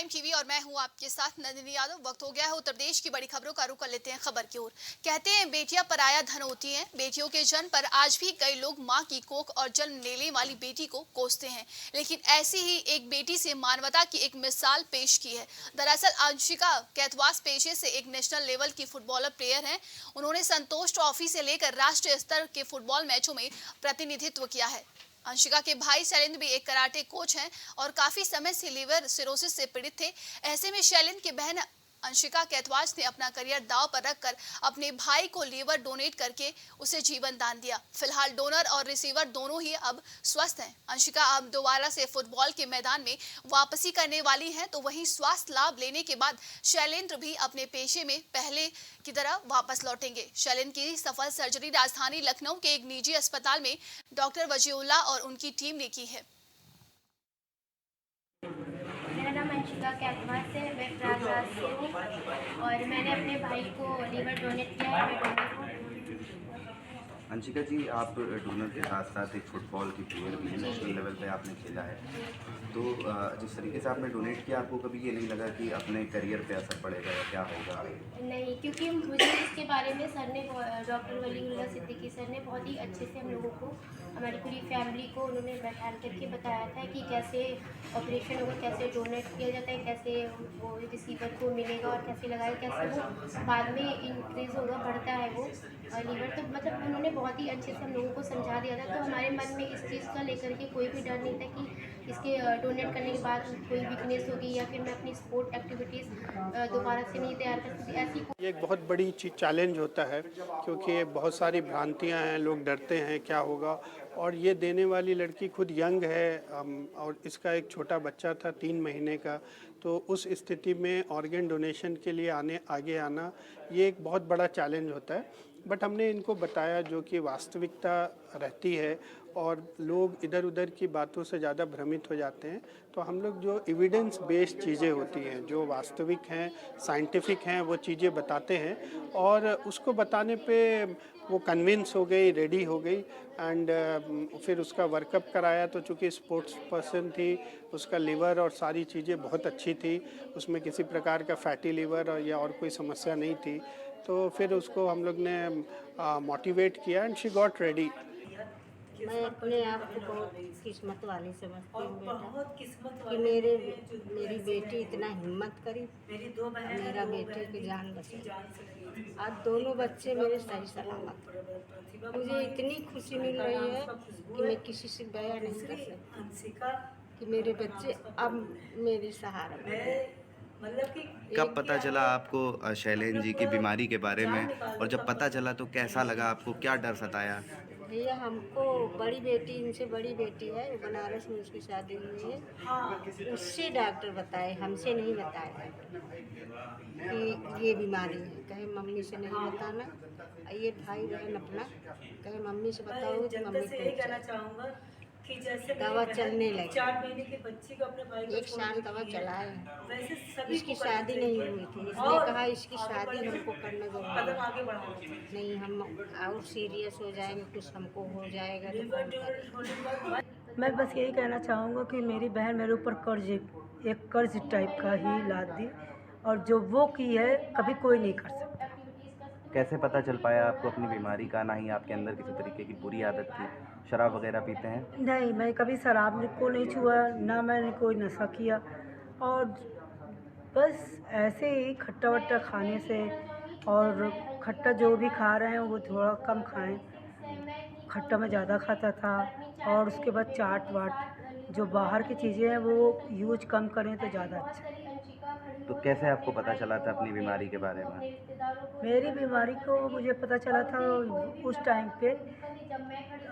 Prime TV और मैं हूं आपके साथ नंदिनी यादव। वक्त हो गया है उत्तर प्रदेश की बड़ी खबरों का रुख कर लेते हैं खबर की ओर। कहते हैं बेटियां पराया धन होती हैं। बेटियों के जन्म पर आज भी कई लोग मां की कोख और जन्म लेने वाली बेटी को कोसते हैं, लेकिन ऐसी ही एक बेटी से मानवता की एक मिसाल पेश की है। दरअसल अंशिका कैथवास पेशे से एक नेशनल लेवल की फुटबॉलर प्लेयर हैं। उन्होंने संतोष ट्रॉफी से लेकर राष्ट्रीय स्तर के फुटबॉल मैचों में प्रतिनिधित्व किया है। अंशिका के भाई शैलेंद्र भी एक कराटे कोच हैं और काफी समय से लीवर सिरोसिस से पीड़ित थे। ऐसे में शैलेंद्र की बहन अंशिका कैथवास ने अपना करियर दांव पर रखकर अपने भाई को लीवर डोनेट करके उसे जीवन दान दिया। फिलहाल डोनर और रिसीवर दोनों ही अब स्वस्थ हैं। अंशिका अब दोबारा से फुटबॉल के मैदान में वापसी करने वाली हैं, तो वहीं स्वास्थ्य लाभ लेने के बाद शैलेंद्र भी अपने पेशे में पहले की तरह वापस लौटेंगे। शैलेंद्र की सफल सर्जरी राजधानी लखनऊ के एक निजी अस्पताल में डॉक्टर वजीउल्लाह और उनकी टीम ने की है। मेरा नाम अंशिका कैथवास है। मैं प्रयागराज से हूँ और मैंने अपने भाई को लीवर डोनेट किया है। मैं डोनर हूँ। अंशिका जी, आप डोनर के साथ साथ एक फुटबॉल की प्लेयर भी हैं, नेशनल लेवल पे आपने खेला है। तो जिस तरीके से आपने डोनेट किया, आपको कभी ये नहीं लगा कि अपने करियर पे असर पड़ेगा या क्या होगा? नहीं, क्योंकि मुझे इसके बारे में सर ने, डॉक्टर वलीउल्लाह सिद्दीकी सर ने बहुत ही अच्छे से हम लोगों को, हमारी पूरी फैमिली को उन्होंने बैठा करके बताया था कि कैसे ऑपरेशन होगा, कैसे डोनेट किया जाता है, कैसे वो रिसीवर को मिलेगा और कैसे लगाए, कैसे वो बाद में इंक्रीज़ होगा, बढ़ता है वो लीवर। तो मतलब उन्होंने बहुत ही अच्छे से हम लोगों को समझा दिया था। तो हमारे मन में इस चीज़ का लेकर के कोई भी डर नहीं था कि इसके डोनेट करने के बाद कोई वीकनेस होगी या फिर मैं अपनी स्पोर्ट एक्टिविटीज़ दोबारा से नहीं तैयार कर सकती, ऐसी ये एक बहुत बड़ी चैलेंज होता है, क्योंकि बहुत सारी भ्रांतियां हैं, लोग डरते हैं क्या होगा। और ये देने वाली लड़की खुद यंग है और इसका एक छोटा बच्चा था 3 महीने का। तो उस स्थिति में ऑर्गन डोनेशन के लिए आगे आना ये एक बहुत बड़ा चैलेंज होता है। बट हमने इनको बताया जो कि वास्तविकता रहती है और लोग इधर उधर की बातों से ज़्यादा भ्रमित हो जाते हैं। तो हम लोग जो एविडेंस बेस्ड चीज़ें होती हैं, जो वास्तविक हैं, साइंटिफिक हैं, वो चीज़ें बताते हैं और उसको बताने पे वो कन्विंस हो गई, रेडी हो गई। एंड फिर उसका वर्कअप कराया, तो चूँकि स्पोर्ट्स पर्सन थी, उसका लीवर और सारी चीज़ें बहुत अच्छी थी, उसमें किसी प्रकार का फैटी लीवर या और कोई समस्या नहीं थी। तो फिर उसको हम लोग ने मोटिवेट किया एंड शी गॉट रेडी। मैं अपने आप को बहुत किस्मत वाली समझती हूँ बेटा, कि मेरी बेटी इतना हिम्मत करी, मेरा बेटे की जान बची। आज दोनों बच्चे मेरे सही सलामत। मुझे इतनी खुशी मिल रही है कि मैं किसी से बयां नहीं कर सकती कि मेरे बच्चे अब मेरे सहारा बने। कब पता चला आपको शैलेंद्र जी की बीमारी के बारे में, और जब पता चला तो कैसा लगा आपको, क्या डर सताया? भैया, हमको बड़ी बेटी, इनसे बड़ी बेटी है, बनारस में उसकी शादी हुई है, उससे डॉक्टर बताए, हमसे नहीं बताया कि ये बीमारी है। कहे मम्मी से नहीं बताना, ये भाई बहन अपना कहे मम्मी से बताओ तो मम्मी को कहना चाहूँगा कि जैसे दवा चलने लगी, 4 महीने के बच्चे को अपने भाई को 1 साल दवा चलाए, इसकी शादी नहीं हुई थी। इसने कहा इसकी शादी हमको करना जरूरी है, नहीं हम और सीरियस हो जाएंगे, कुछ हमको हो जाएगा तो कौन करेगा। मैं बस यही कहना चाहूँगा कि मेरी बहन मेरे ऊपर एक कर्ज टाइप का ही लाद दी, और जो वो की है कभी कोई नहीं कर सकता। कैसे पता चल पाया आपको अपनी बीमारी का? ना ही आपके अंदर किसी तरीके की बुरी आदत थी? शराब वगैरह पीते हैं? नहीं, मैं कभी शराब को नहीं छुआ, ना मैंने कोई नशा किया, और बस ऐसे ही खट्टा वट्टा खाने से, और खट्टा जो भी खा रहे हैं वो थोड़ा कम खाएं। खट्टा मैं ज़्यादा खाता था, और उसके बाद चाट वाट जो बाहर की चीज़ें हैं वो यूज कम करें तो ज़्यादा अच्छा। तो कैसे आपको पता चला था अपनी बीमारी के बारे में? मेरी बीमारी को मुझे पता चला था उस टाइम पे,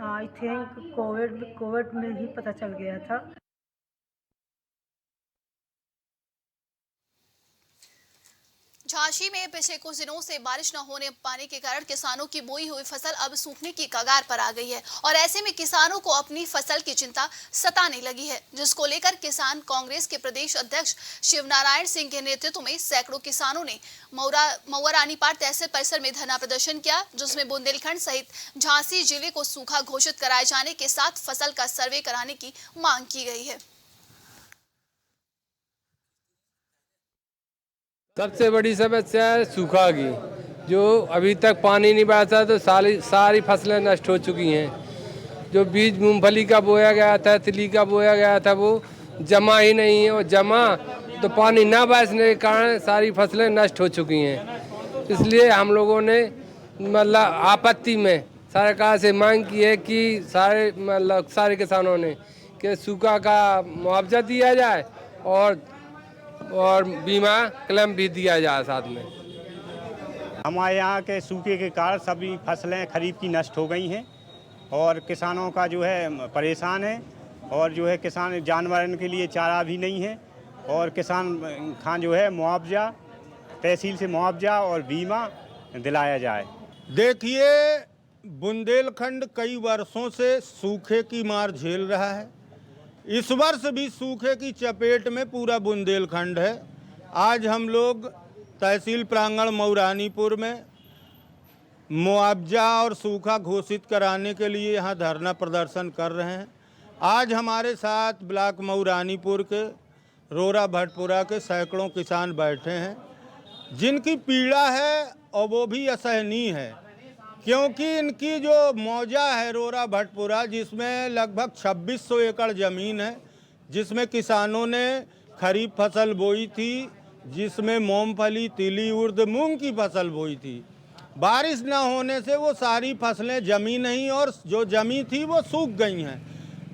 आई थिंक कोविड में ही पता चल गया था। झांसी में पिछले कुछ दिनों से बारिश न होने पाने के कारण किसानों की बोई हुई फसल अब सूखने की कगार पर आ गई है, और ऐसे में किसानों को अपनी फसल की चिंता सताने लगी है, जिसको लेकर किसान कांग्रेस के प्रदेश अध्यक्ष शिवनारायण सिंह के नेतृत्व में सैकड़ों किसानों ने महुआ रानीपाट तहसील परिसर में धरना प्रदर्शन किया, जिसमें बुंदेलखंड सहित झांसी जिले को सूखा घोषित कराए जाने के साथ फसल का सर्वे कराने की मांग की गई है। सबसे बड़ी समस्या है सूखा की, जो अभी तक पानी नहीं बरसा तो सारी फसलें नष्ट हो चुकी हैं। जो बीज मूंगफली का बोया गया था, तिली का बोया गया था, वो जमा ही नहीं है, और जमा तो पानी ना बरसने के कारण सारी फसलें नष्ट हो चुकी हैं। इसलिए हम लोगों ने मतलब आपत्ति में सरकार से मांग की है कि सारे किसानों ने कि सूखा का मुआवजा दिया जाए और बीमा क्लेम भी दिया जाए साथ में। हमारे यहाँ के सूखे के कारण सभी फसलें खरीफ की नष्ट हो गई हैं और किसानों का जो है परेशान है, और जो है किसान जानवरों के लिए चारा भी नहीं है, और किसान खान जो है मुआवजा, तहसील से मुआवजा और बीमा दिलाया जाए। देखिए, बुंदेलखंड कई वर्षों से सूखे की मार झेल रहा है। इस वर्ष भी सूखे की चपेट में पूरा बुंदेलखंड है। आज हम लोग तहसील प्रांगण मऊरानीपुर में मुआवजा और सूखा घोषित कराने के लिए यहाँ धरना प्रदर्शन कर रहे हैं। आज हमारे साथ ब्लॉक मऊरानीपुर के रोरा भटपुरा के सैकड़ों किसान बैठे हैं, जिनकी पीड़ा है और वो भी असहनीय है, क्योंकि इनकी जो मौजा है रोरा भटपुरा, जिसमें लगभग 2600 एकड़ ज़मीन है, जिसमें किसानों ने खरीफ फसल बोई थी, जिसमें मूंगफली, तिली, उर्द, मूंग की फसल बोई थी। बारिश न होने से वो सारी फसलें जमी नहीं और जो जमी थी वो सूख गई हैं।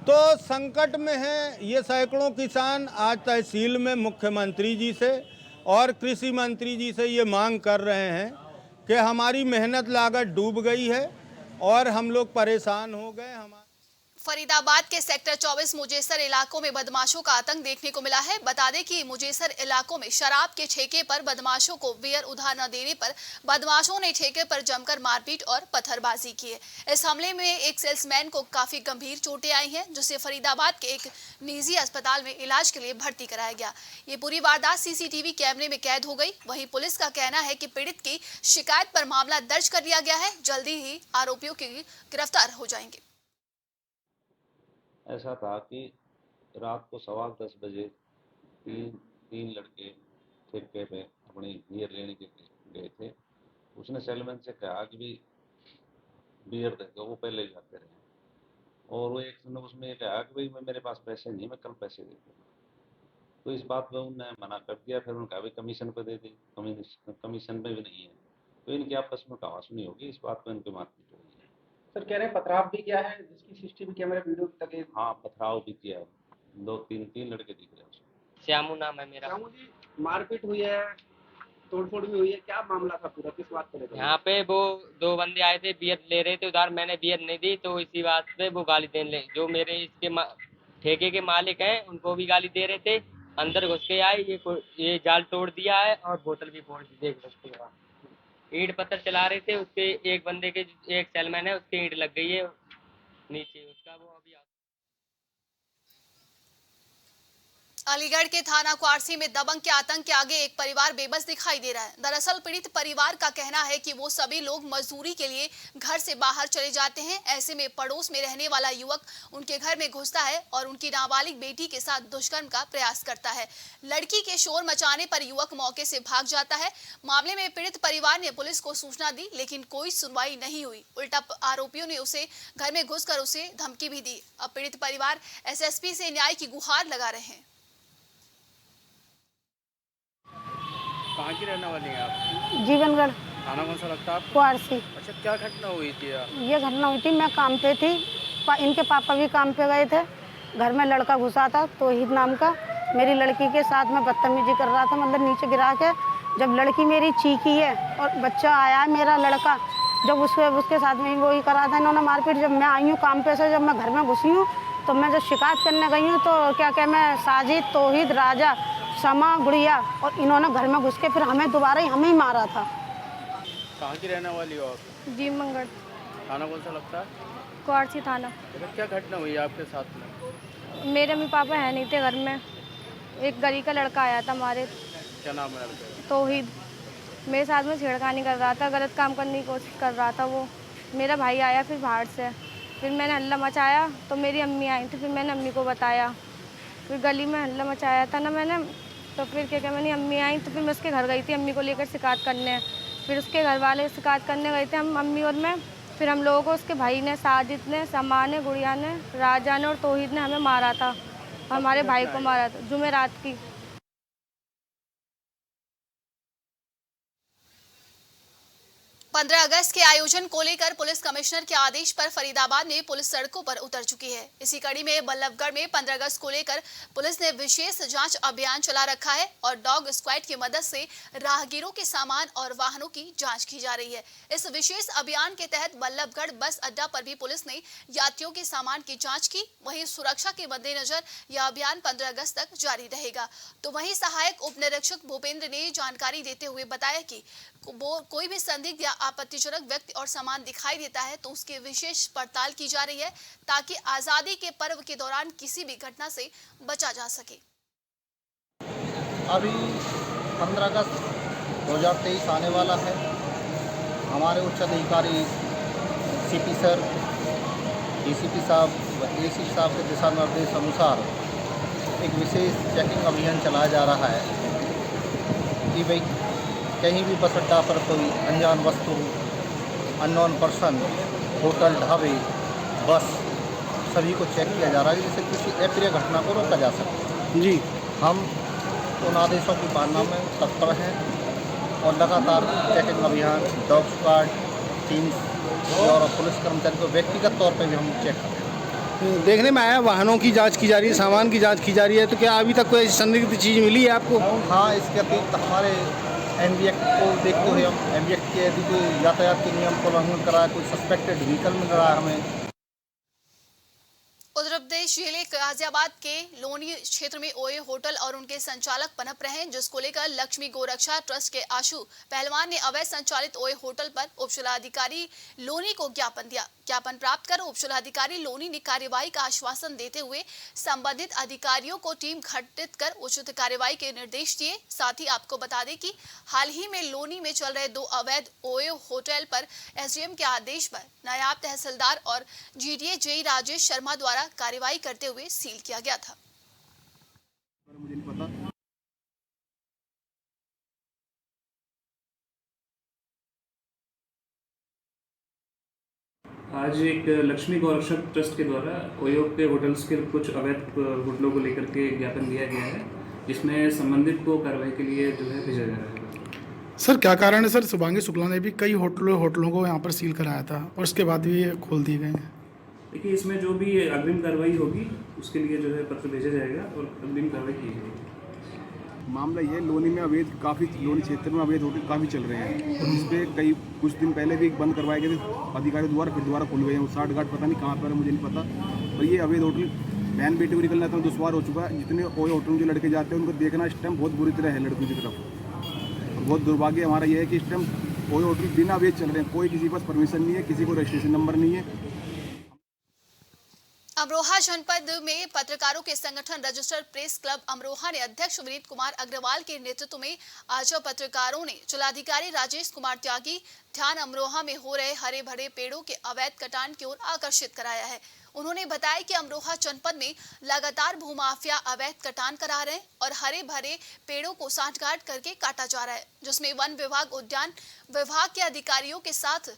तो संकट में है ये सैकड़ों किसान। आज तहसील में मुख्यमंत्री जी से और कृषि मंत्री जी से ये मांग कर रहे हैं कि हमारी मेहनत लागत डूब गई है और हम लोग परेशान हो गए। फरीदाबाद के सेक्टर 24 मुजेसर इलाकों में बदमाशों का आतंक देखने को मिला है। बता दें कि मुजेसर इलाकों में शराब के ठेके पर बदमाशों को बियर उधार न देने पर बदमाशों ने ठेके पर जमकर मारपीट और पत्थरबाजी की है। इस हमले में एक सेल्समैन को काफी गंभीर चोटें आई हैं, जिसे फरीदाबाद के एक निजी अस्पताल में इलाज के लिए भर्ती कराया गया। ये पूरी वारदात सीसीटीवी कैमरे में कैद हो गई। वहीं पुलिस का कहना है कि पीड़ित की शिकायत पर मामला दर्ज कर लिया गया है। जल्दी ही आरोपियों की गिरफ्तार हो जाएंगे। ऐसा था कि रात को 10:15 बजे तीन लड़के ठेके पे अपनी बियर लेने के गए थे। उसने सेलमैन से कहा कि भी बियर दे दो, वो पहले जाते रहे, और वो एक ने उसमें ये कहा कि भाई मेरे पास पैसे नहीं, मैं कल पैसे दे दूँगा। तो इस बात पर उन्होंने मना कर दिया। फिर उन्होंने कहा भाई कमीशन पर दे दी, कमीशन में भी नहीं है। तो इनकी आपस में कहा सुनी होगी, इस बात पर इनकी मारपीट हो गई है। सर कह रहे हैं पथराव भी किया है, जिसकी सीसीटीवी कैमरे वीडियो लगे। हाँ, पथराव भी किया है। तीन लड़के दिख रहे हैं। श्यामू नाम है मेरा। श्यामू जी, मारपीट हुई है, तोड़फोड़ भी हुई है, क्या मामला था पूरा, किस बात को लेकर? यहाँ पे वो 2 बंदे आए थे, बियर ले रहे थे उधार, मैंने बियर नहीं दी, तो इसी बात पे वो गाली देने लगे। जो मेरे इसके ठेके के मालिक हैं उनको भी गाली दे रहे थे। अंदर घुस के आए, ये जाल तोड़ दिया है और बोतल भी फोड़ दी। देख लो, ईंट पत्थर चला रहे थे। उसके एक बंदे के, एक सेलमैन है, उसके ईंट लग गई है नीचे, उसका वो अभी। अलीगढ़ के थाना क्वारसी में दबंग के आतंक के आगे एक परिवार बेबस दिखाई दे रहा है। दरअसल पीड़ित परिवार का कहना है कि वो सभी लोग मजदूरी के लिए घर से बाहर चले जाते हैं। ऐसे में पड़ोस में रहने वाला युवक उनके घर में घुसता है और उनकी नाबालिग बेटी के साथ दुष्कर्म का प्रयास करता है। लड़की के शोर मचाने पर युवक मौके से भाग जाता है। मामले में पीड़ित परिवार ने पुलिस को सूचना दी, लेकिन कोई सुनवाई नहीं हुई। उल्टा आरोपियों ने उसे घर में घुसकर उसे धमकी भी दी। अब पीड़ित परिवार एसएसपी से न्याय की गुहार लगा रहे हैं। कहाँ की रहने वाली हैं आप? जीवनगढ़। थाना कौन सा लगता है आपको? क्वारसी। अच्छा, क्या घटना हुई थी? ये घटना हुई थी, मैं काम पे थी, इनके पापा भी काम पे गए थे। घर में लड़का घुसा था तौहीद नाम का, मेरी लड़की के साथ में बदतमीजी कर रहा था, मतलब नीचे गिरा के। जब लड़की मेरी चीखी है और बच्चा आया मेरा लड़का, जब उसके साथ में वही करा था इन्होंने मारपीट। जब मैं आई हूँ काम पे से, जब मैं घर में घुसी हूँ, तो मैं जब शिकायत करने गई हूँ तो क्या मैं साजिद, तौहीद, राजा, समा, गुड़िया, और इन्होंने घर में घुस के फिर हमें ही मारा था। कहाँ की रहने वाली हो आप? जीवनगढ़। थाना कौन सा लगता है? क्वारसी थाना। क्या घटना हुई आपके साथ में? मेरे मम्मी पापा है नहीं थे घर में, एक गली का लड़का आया था हमारे। क्या नाम है लड़के? तौहीद। मेरे साथ में छेड़खानी कर रहा था, गलत काम करने की कोशिश कर रहा था वो। मेरा भाई आया फिर बाहर से, फिर मैंने हल्ला मचाया तो मेरी अम्मी आई थी, फिर मैंने अम्मी को बताया। फिर गली में हल्ला मचाया था ना मैंने, तो फिर क्या मैंने अम्मी आई तो फिर मैं उसके घर गई थी अम्मी को लेकर शिकायत करने। फिर उसके घर वाले शिकायत करने गए थे हम अम्मी और मैं। फिर हम लोगों को उसके भाई ने, साजिद ने, समा ने, गुड़िया ने, राजा ने और तौहीद ने हमें मारा था। हमारे भाई को मारा था जुमेरात की। 15 अगस्त के आयोजन को लेकर पुलिस कमिश्नर के आदेश पर फरीदाबाद में पुलिस सड़कों पर उतर चुकी है। इसी कड़ी में बल्लभगढ़ में 15 अगस्त को लेकर पुलिस ने विशेष जांच अभियान चला रखा है और डॉग स्क्वाड की मदद से राहगीरों के सामान और वाहनों की जांच की जा रही है। इस विशेष अभियान के तहत बल्लभगढ़ बस अड्डा पर भी पुलिस ने यात्रियों के सामान की जाँच की। वहीं सुरक्षा के मद्देनजर यह अभियान 15 अगस्त तक जारी रहेगा। तो वहीं सहायक उप निरीक्षक भूपेंद्र ने जानकारी देते हुए बताया कि कोई भी संदिग्ध या आपत्तिजनक व्यक्ति और सामान दिखाई देता है तो उसकी विशेष पड़ताल की जा रही है ताकि आजादी के पर्व के दौरान किसी भी घटना से बचा जा सके। अभी 15 अगस्त 2023 आने वाला है। हमारे उच्च अधिकारी सीपी सर, डीसीपी साहब व एसी साहब के दिशा निर्देश अनुसार एक विशेष चेकिंग अभियान चलाया जा रहा है कि भाई कहीं भी बस अड्डा पर कोई अनजान वस्तु, अननोन पर्सन, होटल, ढाबे, बस सभी को चेक किया जा रहा है जिससे किसी अप्रिय घटना को रोका जा सके। जी हम उन आदेशों की पालना में तत्पर हैं और लगातार चेकिंग अभियान डॉग स्क्वाड टीम्स और पुलिस कर्मचारी को व्यक्तिगत तौर पर भी हम चेक करते हैं। देखने में आया वाहनों की जांच की जा रही है, सामान की जांच की जा रही है, तो क्या अभी तक कोई ऐसी संदिग्ध चीज़ मिली है आपको? हाँ, इसके अतिरिक्त हमारे एनवी एक्ट को देखते हुए हम एनवी एक्ट के यदि कोई यातायात के नियम को उल्लंघन करा, कोई सस्पेक्टेड व्हीकल मिल रहा है हमें। उत्तर प्रदेश जिले गाजियाबाद के लोनी क्षेत्र में ओए होटल और उनके संचालक पनप रहे हैं, जिसको लेकर लक्ष्मी गोरक्षा ट्रस्ट के आशु पहलवान ने अवैध संचालित ओए होटल पर उपजिलाधिकारी लोनी को ज्ञापन दिया। ज्ञापन प्राप्त कर उपजिलाधिकारी लोनी ने कार्यवाही का आश्वासन देते हुए संबंधित अधिकारियों को टीम गठित कर उचित कार्यवाही के निर्देश दिए। साथ ही आपको बता दें कि हाल ही में लोनी में चल रहे 2 अवैध ओए होटल पर एसडीएम के आदेश पर नायब तहसीलदार और जीडीए जेई राजेश शर्मा द्वारा कार्यवाही करते हुए सील किया गया था। मुझे नहीं पता। आज एक लक्ष्मी गोरक्षा ट्रस्ट के द्वारा ओयो के होटल्स के कुछ अवैध होटलों को लेकर के ज्ञापन दिया गया है, जिसमें संबंधित को कार्रवाई के लिए जो है भेजा जा रहा है। सर क्या कारण है सर? शुभांगी शुक्ला ने भी कई होटलों को यहाँ पर सील कराया था और उसके बाद भी ये खोल दिए गए हैं। देखिए, इसमें जो भी अग्रिम कार्रवाई होगी उसके लिए जो है पत्र भेजा जाएगा और अग्रिम कार्रवाई की जाएगी। मामला ये लोनी में अवैध काफ़ी लोनी क्षेत्र में अवैध होटल काफ़ी चल रहे हैं और इस पर कुछ दिन पहले भी बंद करवाए गए थे अधिकारियों द्वारा, फिर दोबारा खुल गए हैं। 60 घाट पता नहीं कहाँ पर है, मुझे नहीं पता। और ये अवैध होटल बहन बेटी को निकलना था दुश्वार हो चुका है। जितने ओए होटल में जो लड़के जाते हैं उनको देखना इस टाइम बहुत बुरी तरह है लड़कों की तरफ। बहुत दुर्भाग्य हमारा ये है कि इस टाइम ओए होटल बिना अवैध चल रहे हैं, कोई किसी के पास परमिशन नहीं है, किसी को रजिस्ट्रेशन नंबर नहीं है। अमरोहा जनपद में पत्रकारों के संगठन रजिस्टर्ड प्रेस क्लब अमरोहा ने अध्यक्ष विनीत कुमार अग्रवाल के नेतृत्व में आज पत्रकारों ने जिलाधिकारी राजेश कुमार त्यागी ध्यान अमरोहा में हो रहे हरे भरे पेड़ों के अवैध कटान की ओर आकर्षित कराया है। उन्होंने बताया कि अमरोहा जनपद में लगातार भूमाफिया अवैध कटान करा रहे हैं और हरे भरे पेड़ों को सांठगांठ करके काटा जा रहा है, जिसमें वन विभाग, उद्यान विभाग के अधिकारियों के साथ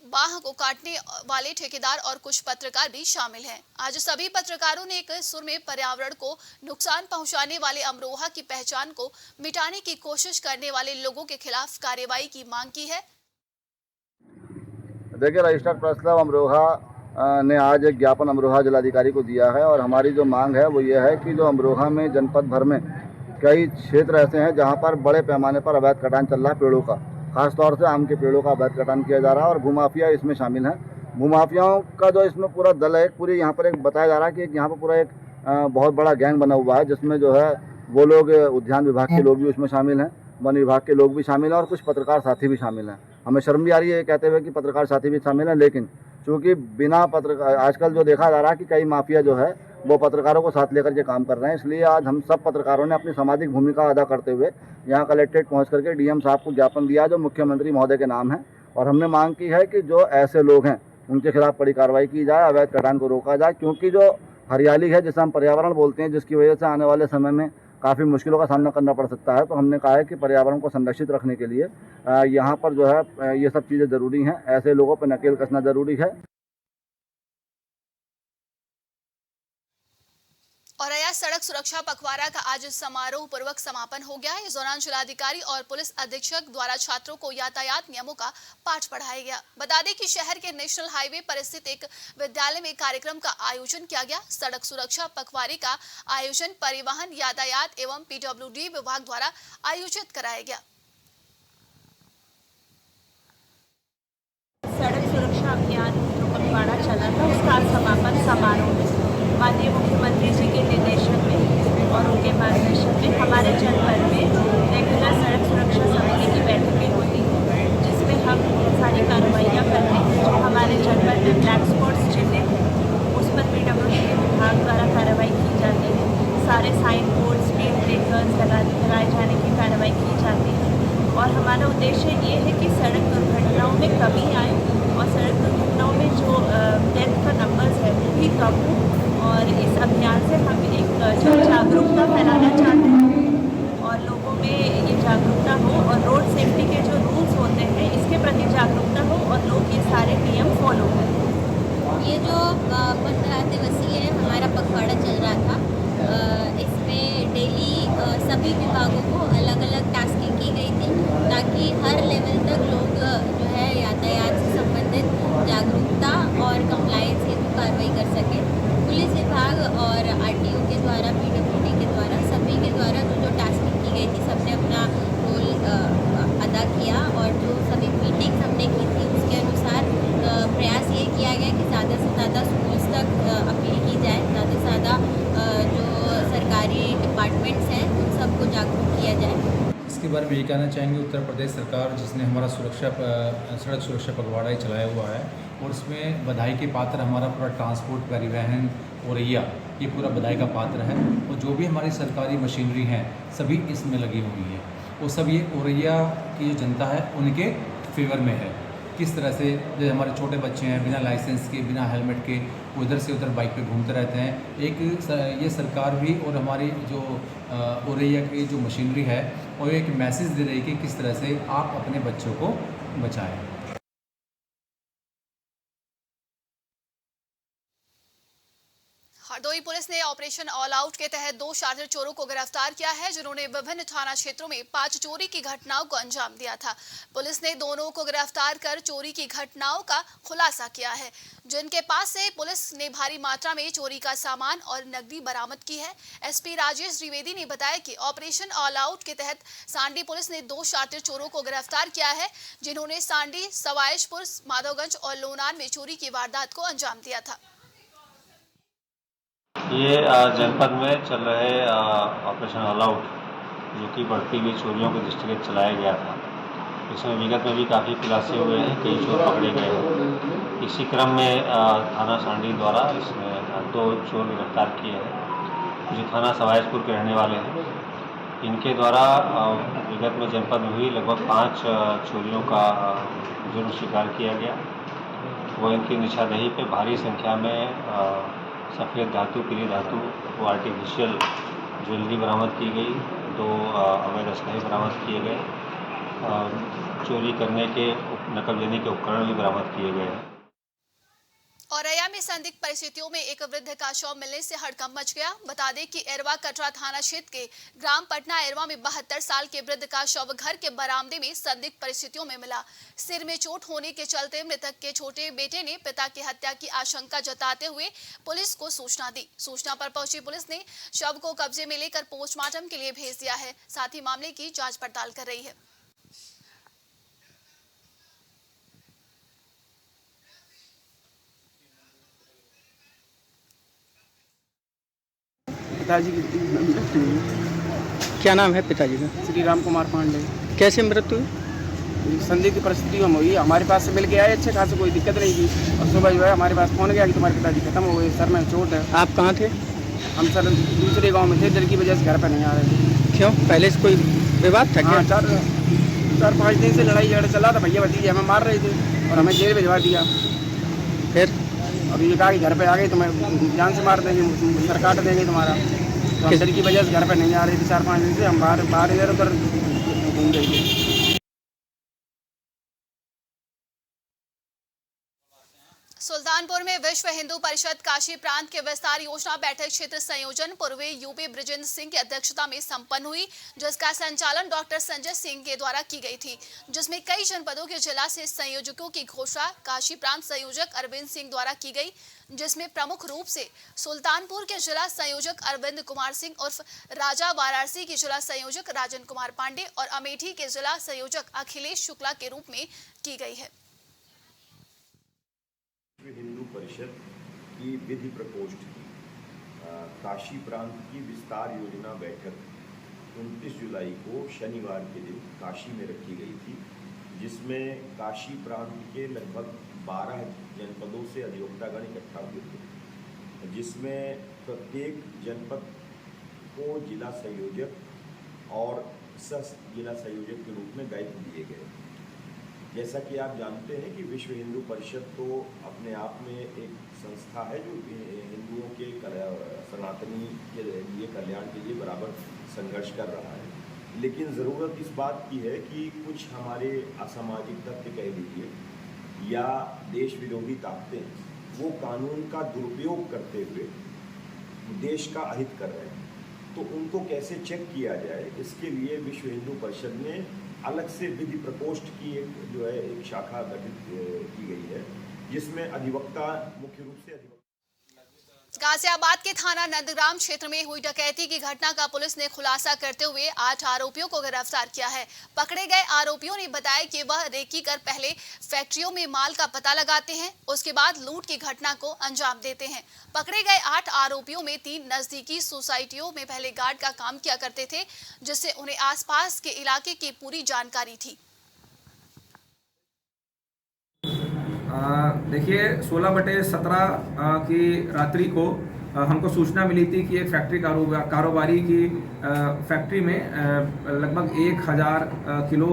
बाह को काटने वाले ठेकेदार और कुछ पत्रकार भी शामिल हैं। आज सभी पत्रकारों ने एक सुर में पर्यावरण को नुकसान पहुंचाने वाले अमरोहा की पहचान को मिटाने की कोशिश करने वाले लोगों के खिलाफ कार्रवाई की मांग की है। देखिए, रजिस्टर्ड प्रेस क्लब अमरोहा ने आज एक ज्ञापन अमरोहा जिलाधिकारी को दिया है और हमारी जो मांग है वो ये है कि जो अमरोहा में जनपद भर में कई क्षेत्र ऐसे हैं जहाँ पर बड़े पैमाने पर अवैध कटान चल रहा है पेड़ों का, खासतौर से आम के पेड़ों का अवैध कटान किया जा रहा है और भूमाफिया इसमें शामिल हैं। भूमाफियाओं का जो इसमें पूरा दल है, पूरी यहाँ पर एक बताया जा रहा है कि यहाँ पर पूरा एक बहुत बड़ा गैंग बना हुआ है, जिसमें जो है वो लोग उद्यान विभाग के लोग भी उसमें शामिल हैं, वन विभाग के लोग भी शामिल हैं और कुछ पत्रकार साथी भी शामिल हैं। हमें शर्म भी आ रही है कहते हुए कि पत्रकार साथी भी शामिल हैं, लेकिन चूँकि बिना पत्रकार आजकल जो देखा जा रहा है कि कई माफिया जो है वो पत्रकारों को साथ लेकर के काम कर रहे हैं, इसलिए आज हम सब पत्रकारों ने अपनी सामाजिक भूमिका अदा करते हुए यहाँ कलेक्ट्रेट पहुँच करके डीएम साहब को ज्ञापन दिया जो मुख्यमंत्री महोदय के नाम है और हमने मांग की है कि जो ऐसे लोग हैं उनके खिलाफ कड़ी कार्रवाई की जाए, अवैध कटान को रोका जाए, क्योंकि जो हरियाली है जिसे हम पर्यावरण बोलते हैं, जिसकी वजह से आने वाले समय में काफ़ी मुश्किलों का सामना करना पड़ सकता है। तो हमने कहा है कि पर्यावरण को संरक्षित रखने के लिए यहाँ पर जो है ये सब चीज़ें ज़रूरी हैं, ऐसे लोगों पर नकेल कसना ज़रूरी है। औरैया सड़क सुरक्षा पखवाड़ा का आज समारोह पूर्वक समापन हो गया। इस दौरान जिलाधिकारी और पुलिस अधीक्षक द्वारा छात्रों को यातायात नियमों का पाठ पढ़ाया गया। बता दें कि शहर के नेशनल हाईवे पर स्थित एक विद्यालय में कार्यक्रम का आयोजन किया गया। सड़क सुरक्षा पखवाड़े का आयोजन परिवहन, यातायात एवं PWD विभाग द्वारा आयोजित कराया गया। सड़क सुरक्षा अभियान जो पखवाड़ा चला था, उसका समापन समारोह माननीय मुख्यमंत्री जी के निर्देशन में और उनके मार्गदर्शन में हमारे जनपद में रेगुलर सड़क सुरक्षा समिति की बैठकें होती हैं, जिसमें हम सारी कार्रवाइयाँ करते हैं। जो हमारे जनपद में ब्लैक स्पॉट्स चिन्हित हैं, उस पर PWD विभाग द्वारा कार्रवाई की जाती है। सारे साइन बोर्ड, स्पीड ब्रेकर्स लगाए जाने की कार्रवाई की जाती है। और हमारा उद्देश्य ये है कि सड़क दुर्घटनाओं में कमी आए और सड़क दुर्घटनाओं में जो डेथ का नंबर्स है वो भी कम हो। और इस अभियान से हम एक जागरूकता फैलाना चाहते हैं और लोगों में ये जागरूकता हो और रोड सेफ्टी के जो रूल्स होते हैं इसके प्रति जागरूकता हो और लोग ये सारे नियम फॉलो करें। ये जो 15 दिवसीय हमारा पखवाड़ा चल रहा था, इसमें डेली सभी विभागों को अलग अलग टास्किंग की गई थी ताकि हर लेवल तक लोग जो है यातायात से संबंधित जागरूकता और कंप्लायंस हेतु कार्रवाई कर सकें। पुलिस विभाग और RTO के द्वारा, PWD के द्वारा, सभी के द्वारा जो टास्किंग की गई थी, सबने अपना रोल अदा किया और जो सभी मीटिंग्स हमने की थी उसके अनुसार प्रयास ये किया गया कि ज़्यादा से ज़्यादा स्कूल्स तक अपील की जाए, ज़्यादा से ज़्यादा जो सरकारी डिपार्टमेंट्स हैं उन सबको जागरूक किया जाए। इसके बारे में ये कहना चाहेंगे, उत्तर प्रदेश सरकार जिसने हमारा सड़क सुरक्षा पखवाड़ा चलाया हुआ है और इसमें बधाई के पात्र हमारा पूरा ट्रांसपोर्ट, परिवहन, औरैया, ये पूरा बधाई का पात्र है। और जो भी हमारी सरकारी मशीनरी हैं सभी इसमें लगी हुई है और सब ये औरैया की जो जनता है उनके फेवर में है। किस तरह से जो हमारे छोटे बच्चे हैं बिना लाइसेंस के, बिना हेलमेट के उधर से उधर बाइक पे घूमते रहते हैं, एक ये सरकार भी और हमारी जो औरैया की जो मशीनरी है और एक मैसेज दे रही है कि किस तरह से आप अपने बच्चों को बचाएं। हरदोई पुलिस ने ऑपरेशन ऑल आउट के तहत 2 शातिर चोरों को गिरफ्तार किया है जिन्होंने विभिन्न थाना क्षेत्रों में 5 चोरी की घटनाओं को अंजाम दिया था। पुलिस ने दोनों को गिरफ्तार कर चोरी की घटनाओं का खुलासा किया है, जिनके पास से पुलिस ने भारी मात्रा में चोरी का सामान और नकदी बरामद की है। SP राजेश द्विवेदी ने बताया कि ऑपरेशन ऑल आउट के तहत सांडी पुलिस ने 2 शातिर चोरों को गिरफ्तार किया है जिन्होंने सांडी, सवायशपुर, माधवगंज और लोनान में चोरी की वारदात को अंजाम दिया था। ये जनपद में चल रहे ऑपरेशन ऑल आउट जो कि बढ़ती हुई चोरियों के दृष्टिगत चलाया गया था, इसमें विगत में भी काफ़ी खुलासे हुए हैं, कई चोर पकड़े गए हैं। इसी क्रम में थाना सांडी द्वारा इसमें 2 चोर गिरफ्तार किए हैं जो थाना सवायशपुर के रहने वाले हैं। इनके द्वारा विगत में जनपद में हुई लगभग 5 चोरियों का जुर्म स्वीकार किया गया। वो इनकी निशानदेही पे भारी संख्या में सफ़ेद धातु, पीली धातु वो आर्टिफिशियल ज्वेलरी बरामद की गई, 2 अवैध असलहे बरामद किए गए, चोरी करने के नकल लेने के उपकरण भी बरामद किए गए हैं। औरैया में संदिग्ध परिस्थितियों में एक वृद्ध का शव मिलने से हड़कंप मच गया। बता दें कि एरवा कटरा थाना क्षेत्र के ग्राम पटना एरवा में 72 साल के वृद्ध का शव घर के बरामदे में संदिग्ध परिस्थितियों में मिला। सिर में चोट होने के चलते मृतक के छोटे बेटे ने पिता की हत्या की आशंका जताते हुए पुलिस को सूचना दी। सूचना पर पहुंची पुलिस ने शव को कब्जे में लेकर पोस्टमार्टम के लिए भेज दिया है। साथ ही मामले की जाँच पड़ताल कर रही है। पिताजी की मृत्यु हुई। क्या नाम है पिताजी का? श्री राम कुमार पांडे। कैसे मृत्यु हुई? संदिग्ध परिस्थितियों में हुई। हमारे पास से मिल के आए अच्छे खासे, कोई दिक्कत नहीं थी। और सुबह जो है हमारे पास फोन गया कि तुम्हारे पिताजी खत्म हो गए, सर में चोट है। आप कहाँ थे? हम सर दूसरे गांव में थे, डर की वजह से घर पर नहीं आ रहे थे। क्यों? पहले से कोई विवाद था? हाँ, 4-5 दिन से लड़ाई झगड़ा चला था। भैया भतीजे हमें मार रहे थे और हमें जेल भिजवा दिया। फिर अब ये कहा कि घर पे आ गए तुम्हें जान से मार देंगे, सर काट देंगे तुम्हारा। तो अंदर की वजह से घर पर नहीं आ रही थी 4-5 दिन से। हम बाहर इधर उधर घूम रही थी। सुल्तानपुर में विश्व हिंदू परिषद काशी प्रांत के विस्तार योजना बैठक क्षेत्र संयोजन पूर्वी यूपी बृजेंद्र सिंह की अध्यक्षता में संपन्न हुई, जिसका संचालन डॉक्टर संजय सिंह के द्वारा की गई थी, जिसमें कई जनपदों के जिला से संयोजकों की घोषणा काशी प्रांत संयोजक अरविंद सिंह द्वारा की गई, जिसमें प्रमुख रूप से सुल्तानपुर के जिला संयोजक अरविंद कुमार सिंह उर्फ राजा, वाराणसी के जिला संयोजक राजन कुमार पांडे और अमेठी के जिला संयोजक अखिलेश शुक्ला के रूप में की गई है। हिंदू परिषद की विधि प्रकोष्ठ की काशी प्रांत की विस्तार योजना बैठक 29 जुलाई को शनिवार के दिन काशी में रखी गई थी, जिसमें काशी प्रांत के लगभग 12 जनपदों से अधिवक्तागण इकट्ठा हुए थे, जिसमें प्रत्येक जनपद को जिला संयोजक और सह जिला संयोजक के रूप में दायित्व दिए गए। जैसा कि आप जानते हैं कि विश्व हिंदू परिषद तो अपने आप में एक संस्था है जो हिंदुओं के सनातनी के लिए कल्याण के लिए बराबर संघर्ष कर रहा है, लेकिन ज़रूरत इस बात की है कि कुछ हमारे असामाजिक तत्व कह लीजिए या देश विरोधी ताकतें वो कानून का दुरुपयोग करते हुए देश का अहित कर रहे हैं, तो उनको कैसे चेक किया जाए, इसके लिए विश्व हिंदू परिषद ने अलग से विधि प्रकोष्ठ की एक शाखा गठित की गई है, जिसमें अधिवक्ता मुख्य रूप से गाजियाबाद के थाना नंदग्राम क्षेत्र में हुई डकैती की घटना का पुलिस ने खुलासा करते हुए 8 आरोपियों को गिरफ्तार किया है। पकड़े गए आरोपियों ने बताया कि वह रेकी कर पहले फैक्ट्रियों में माल का पता लगाते हैं, उसके बाद लूट की घटना को अंजाम देते हैं। पकड़े गए 8 आरोपियों में 3 नजदीकी सोसाइटियों में पहले गार्ड का काम किया करते थे, जिससे उन्हें आसपास के इलाके की पूरी जानकारी थी। देखिए 16/17 की रात्रि को हमको सूचना मिली थी कि एक फैक्ट्री कारोबारी की फैक्ट्री में लगभग 1000 किलो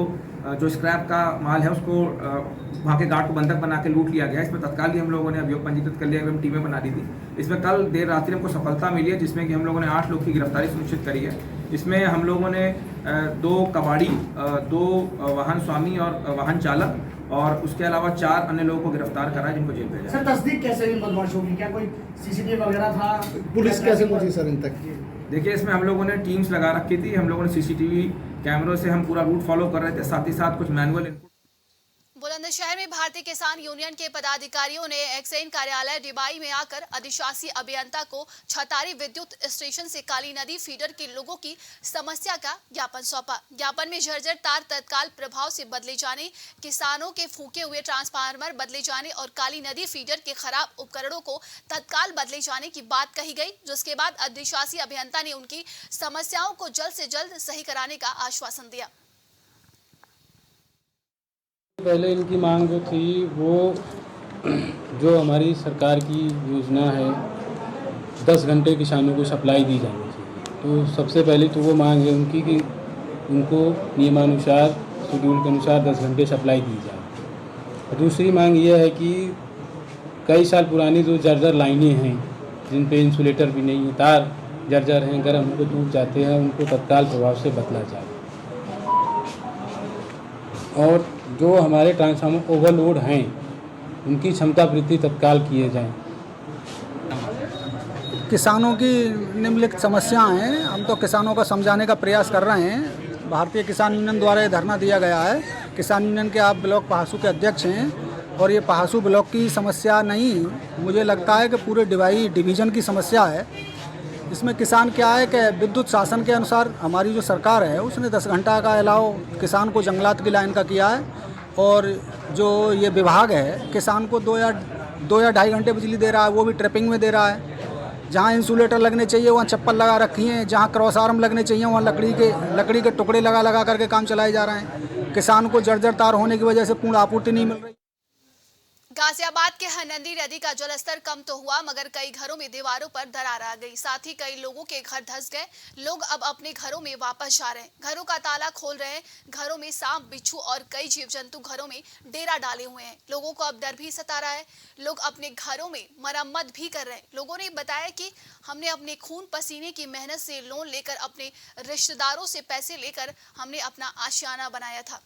जो स्क्रैप का माल है उसको वहाँ के गार्ड को बंधक बना के लूट लिया गया। इसमें तत्काल ही हम लोगों ने अभियोग पंजीकृत कर लिया एवं टीमें बना दी थी। इसमें कल देर रात्रि हमको सफलता मिली है, जिसमें कि हम लोगों ने 8 लोग की गिरफ्तारी सुनिश्चित करी है। इसमें हम लोगों ने 2 कबाड़ी, 2 वाहन स्वामी और वाहन चालक और उसके अलावा 4 अन्य लोगों को गिरफ्तार करा है, जिनको जेल भेजा। सर तस्दीक कैसे हुई बदमाशों की? क्या कोई सीसीटीवी वगैरह था? पुलिस कैसे पहुंची सर इन तक? देखिए इसमें हम लोगों ने टीम्स लगा रखी थी, हम लोगों ने सीसीटीवी कैमरों से हम पूरा रूट फॉलो कर रहे थे, साथ ही साथ कुछ मैनुअल इनपुट। बुलंदशहर में भारतीय किसान यूनियन के पदाधिकारियों ने एक्साइज कार्यालय डिबाई में आकर अधिशासी अभियंता को छतारी विद्युत स्टेशन से काली नदी फीडर के लोगों की समस्या का ज्ञापन सौंपा। ज्ञापन में जर्जर तार तत्काल प्रभाव से बदले जाने, किसानों के फूके हुए ट्रांसफार्मर बदले जाने और काली नदी फीडर के खराब उपकरणों को तत्काल बदले जाने की बात कही गई, जिसके बाद अधिशासी अभियंता ने उनकी समस्याओं को जल्द से जल्द सही कराने का आश्वासन दिया। पहले इनकी मांग जो थी वो जो हमारी सरकार की योजना है 10 घंटे किसानों को सप्लाई दी जानी चाहिए, तो सबसे पहले तो वो मांग है उनकी कि उनको नियमानुसार शेड्यूल के अनुसार 10 घंटे सप्लाई दी जाए। दूसरी मांग ये है कि कई साल पुरानी जो जर्जर लाइनें हैं जिन पे इंसुलेटर भी नहीं है, तार जर्जर हैं, गर्म होकर टूट जाते हैं, उनको तत्काल प्रभाव से बदला जाए। और जो हमारे ट्रांसफार्मर ओवरलोड हैं उनकी क्षमता वृद्धि तत्काल किए जाएं। किसानों की निम्नलिखित समस्याएं हैं, हम तो किसानों को समझाने का प्रयास कर रहे हैं। भारतीय किसान यूनियन द्वारा ये धरना दिया गया है। किसान यूनियन के आप ब्लॉक पहासू के अध्यक्ष हैं और ये पहासू ब्लॉक की समस्या नहीं, मुझे लगता है कि पूरे डिवाई डिवीज़न की समस्या है। इसमें किसान क्या है कि विद्युत शासन के अनुसार हमारी जो सरकार है उसने 10 घंटा का अलाउ किसान को जंगलात की लाइन का किया है, और जो ये विभाग है किसान को 2 या 2.5 घंटे बिजली दे रहा है, वो भी ट्रैपिंग में दे रहा है। जहाँ इंसुलेटर लगने चाहिए वहाँ चप्पल लगा रखी हैं, जहाँ क्रॉस आर्म लगने चाहिए वहाँ लकड़ी के टुकड़े लगा करके काम चलाए जा रहे हैं। किसान को जर्जर तार होने की वजह से पूर्ण आपूर्ति नहीं मिल रही। गाजियाबाद के हरनंदी नदी का जलस्तर कम तो हुआ, मगर कई घरों में दीवारों पर दरार आ गई। साथ ही कई लोगों के घर धंस गए। लोग अब अपने घरों में वापस जा रहे हैं, घरों का ताला खोल रहे हैं। घरों में सांप, बिच्छू और कई जीव जंतु घरों में डेरा डाले हुए हैं। लोगों को अब डर भी सता रहा है। लोग अपने घरों में मरम्मत भी कर रहे हैं। लोगों ने बताया कि हमने अपने खून पसीने की मेहनत से लोन लेकर, अपने रिश्तेदारों से पैसे लेकर हमने अपना आशियाना बनाया था।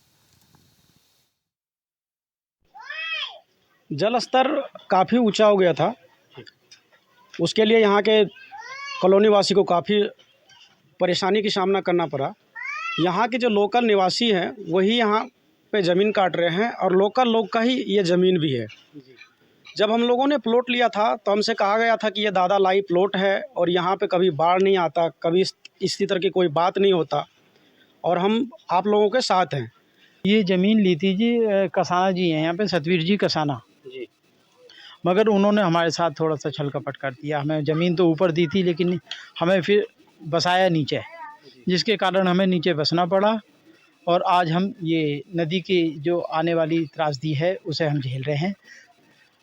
जल स्तर काफ़ी ऊंचा हो गया था। उसके लिए यहाँ के कॉलोनी वासी को काफ़ी परेशानी की सामना करना पड़ा। यहाँ के जो लोकल निवासी हैं वही यहाँ पे ज़मीन काट रहे हैं और लोकल लोग का ही ये ज़मीन भी है। जब हम लोगों ने प्लॉट लिया था तो हमसे कहा गया था कि ये दादा लाई प्लॉट है और यहाँ पे कभी बाढ़ नहीं आता, कभी इसी तरह की कोई बात नहीं होता और हम आप लोगों के साथ हैं। ये ज़मीन ली थी जी कसाना जी हैं यहाँ पे, सतवीर जी कसाना जी, मगर उन्होंने हमारे साथ थोड़ा सा छल कपट कर दिया। हमें ज़मीन तो ऊपर दी थी लेकिन हमें फिर बसाया नीचे, जिसके कारण हमें नीचे बसना पड़ा और आज हम ये नदी की जो आने वाली त्रासदी है उसे हम झेल रहे हैं।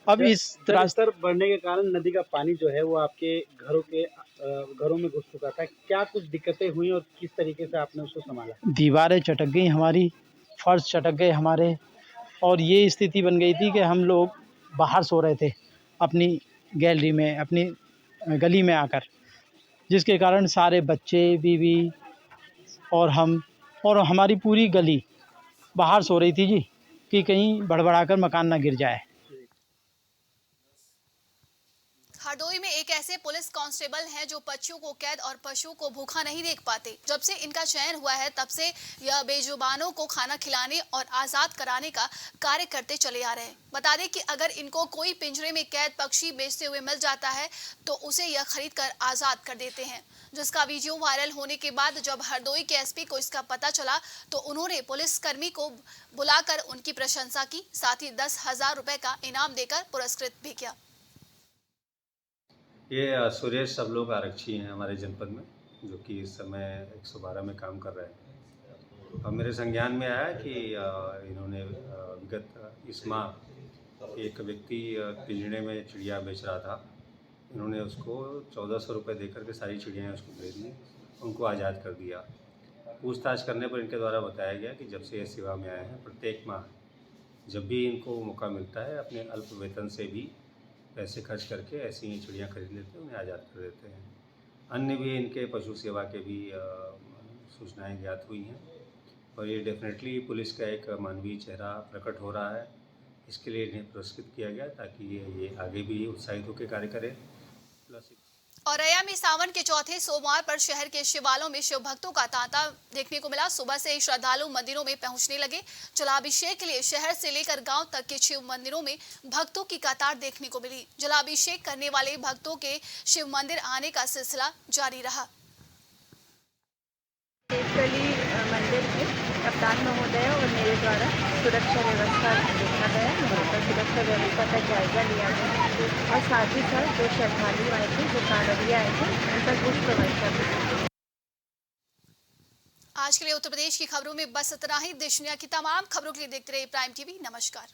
अब इस जलस्तर बढ़ने के कारण नदी का पानी जो है वो आपके घरों में घुस चुका था। क्या कुछ दिक्कतें हुई और किस तरीके से आपने उसको संभाला? दीवारें चटक गई हमारी, फर्श चटक गए हमारे, और ये स्थिति बन गई थी कि हम लोग बाहर सो रहे थे अपनी गैलरी में, अपनी गली में आकर, जिसके कारण सारे बच्चे, बीवी और हम और हमारी पूरी गली बाहर सो रही थी जी, कि कहीं भड़बड़ाकर मकान ना गिर जाए। हरदोई में एक ऐसे पुलिस कांस्टेबल हैं जो पक्षियों को कैद और पशुओं को भूखा नहीं देख पाते। जब से इनका चयन हुआ है तब से यह बेजुबानों को खाना खिलाने और आजाद कराने का कार्य करते चले आ रहे हैं। बता दें कि अगर इनको कोई पिंजरे में कैद पक्षी बेचते हुए मिल जाता है तो उसे यह खरीद कर आजाद कर देते हैं, जिसका वीडियो वायरल होने के बाद जब हरदोई के एसपी को इसका पता चला तो उन्होंने पुलिसकर्मी को बुलाकर उनकी प्रशंसा की, साथ ही 10,000 रुपए का इनाम देकर पुरस्कृत भी किया। ये सुरेश सब लोग आरक्षी हैं हमारे जनपद में, जो कि इस समय 112 में काम कर रहे हैं। और मेरे संज्ञान में आया कि इन्होंने विगत इस माह एक व्यक्ति पिंजरे में चिड़िया बेच रहा था। इन्होंने उसको 1400 रुपये देकर के सारी चिड़ियाँ उसको दे दी, उनको आज़ाद कर दिया। पूछताछ करने पर इनके द्वारा बताया गया कि जब से ये सेवा में आए हैं प्रत्येक माह जब भी इनको मौका मिलता है अपने अल्प वेतन से भी पैसे खर्च करके ऐसी ही चिड़ियाँ खरीद लेते हैं, उन्हें आज़ाद कर देते हैं। अन्य भी इनके पशु सेवा के भी सूचनाएं ज्ञात हुई हैं और ये डेफिनेटली पुलिस का एक मानवीय चेहरा प्रकट हो रहा है। इसके लिए इन्हें पुरस्कृत किया गया ताकि ये आगे भी उत्साहित होकर कार्य करें। औरैया में सावन के चौथे सोमवार पर शहर के शिवालयों में शिव भक्तों का तांता देखने को मिला। सुबह से ही श्रद्धालु मंदिरों में पहुंचने लगे। जलाभिषेक के लिए शहर से लेकर गांव तक के शिव मंदिरों में भक्तों की कतार देखने को मिली। जलाभिषेक करने वाले भक्तों के शिव मंदिर आने का सिलसिला जारी रहा। मंदिर में कप्तान महोदय और मेरे द्वारा सुरक्षा व्यवस्था देखा गया, वहाँ पर सुरक्षा व्यवस्था का जायजा लिया गया और साथ ही साथ जो श्रद्धालु आए थे, जो कांवड़िया आए थे, उन पर पुष्प वर्षा की। आज के लिए उत्तर प्रदेश की खबरों में बस इतना ही। देश दुनिया की तमाम खबरों के लिए देखते रहिए प्राइम टीवी। नमस्कार।